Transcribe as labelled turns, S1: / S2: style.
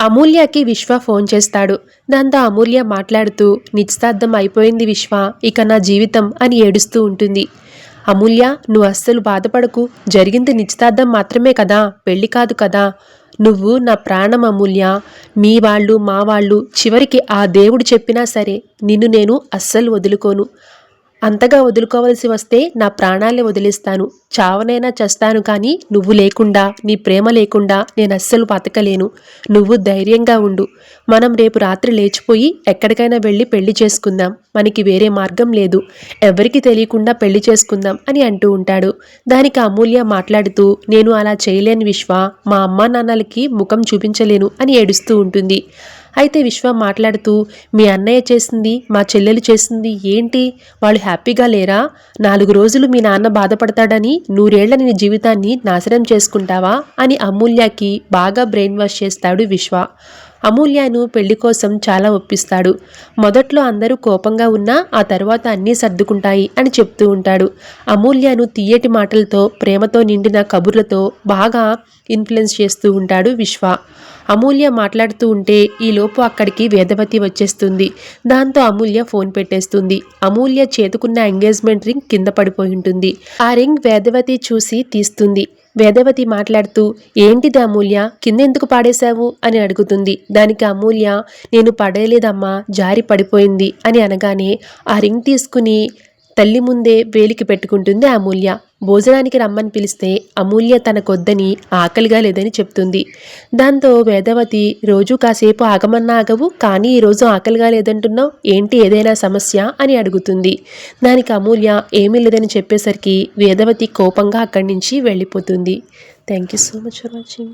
S1: అమూల్యకి విశ్వ ఫోన్ చేస్తాడు. దాంతో అమూల్య మాట్లాడుతూ నిశ్చితార్థం అయిపోయింది విశ్వ, ఇక నా జీవితం అని ఏడుస్తూ ఉంటుంది. అమూల్య, నువ్వు అస్సలు బాధపడకు, జరిగింది నిశ్చితార్థం మాత్రమే కదా, పెళ్లి కాదు కదా. నువ్వు నా ప్రాణం అమూల్య, మీ వాళ్ళు మా వాళ్ళు, చివరికి ఆ దేవుడు చెప్పినా సరే నిన్ను నేను అస్సలు వదులుకోను. అంతగా వదులుకోవలసి వస్తే నా ప్రాణాలే వదిలేస్తాను, చావనైనా చస్తాను, కానీ నువ్వు లేకుండా, నీ ప్రేమ లేకుండా నేను అస్సలు బతకలేను. నువ్వు ధైర్యంగా ఉండు. మనం రేపు రాత్రి లేచిపోయి ఎక్కడికైనా వెళ్ళి పెళ్లి చేసుకుందాం, మనకి వేరే మార్గం లేదు, ఎవరికి తెలియకుండా పెళ్లి చేసుకుందాం అని అంటూ ఉంటాడు. దానికి అమూల్య మాట్లాడుతూ, నేను అలా చేయలేను విశ్వ, మా అమ్మా నాన్నలకి ముఖం చూపించలేను అని ఏడుస్తూ ఉంటుంది. అయితే విశ్వ మాట్లాడుతూ, మీ అన్నయ్య చేసింది, మా చెల్లెలు చేసింది ఏంటి, వాళ్ళు హ్యాపీగా లేరా? 4 రోజులు మీ నాన్న బాధపడతాడని 100 ఏళ్ల నీ జీవితాన్ని నాశనం చేసుకుంటావా అని అమూల్యకి బాగా బ్రెయిన్ వాష్ చేస్తాడు విశ్వ. అమూల్యను పెళ్లి కోసం చాలా ఒప్పిస్తాడు. మొదట్లో అందరూ కోపంగా ఉన్నా ఆ తర్వాత అన్నీ సర్దుకుంటాయి అని చెప్తూ ఉంటాడు. అమూల్యను తీయటి మాటలతో, ప్రేమతో నిండిన కబుర్లతో బాగా ఇన్ఫ్లుయెన్స్ చేస్తూ ఉంటాడు విశ్వ. అమూల్య మాట్లాడుతూ ఉంటే ఈలోపు అక్కడికి వేదవతి వచ్చేస్తుంది. దాంతో అమూల్య ఫోన్ పెట్టేస్తుంది. అమూల్య చేతుకున్న ఎంగేజ్మెంట్ రింగ్ కింద పడిపోయి ఉంటుంది. ఆ రింగ్ వేదవతి చూసి తీస్తుంది. వేదవతి మాట్లాడుతూ, ఏంటిది అమూల్య, కింద ఎందుకు పాడేశావు అని అడుగుతుంది. దానికి అమూల్య, నేను పడేయలేదమ్మా, జారి పడిపోయింది అని అనగానే ఆ రింగ్ తీసుకుని తల్లి ముందే వేలికి పెట్టుకుంటుంది అమూల్య. భోజనానికి రమ్మని పిలిస్తే అమూల్య తనకొద్దని, ఆకలిగా లేదని చెప్తుంది. దాంతో వేదవతి, రోజు కాసేపు ఆగమన్నా ఆగవు, కానీ ఈరోజు ఆకలిగా లేదంటున్నావు ఏంటి, ఏదైనా సమస్య అని అడుగుతుంది. దానికి అమూల్య ఏమీ లేదని చెప్పేసరికి వేదవతి కోపంగా అక్కడి నుంచి వెళ్ళిపోతుంది. Thank you so much for watching.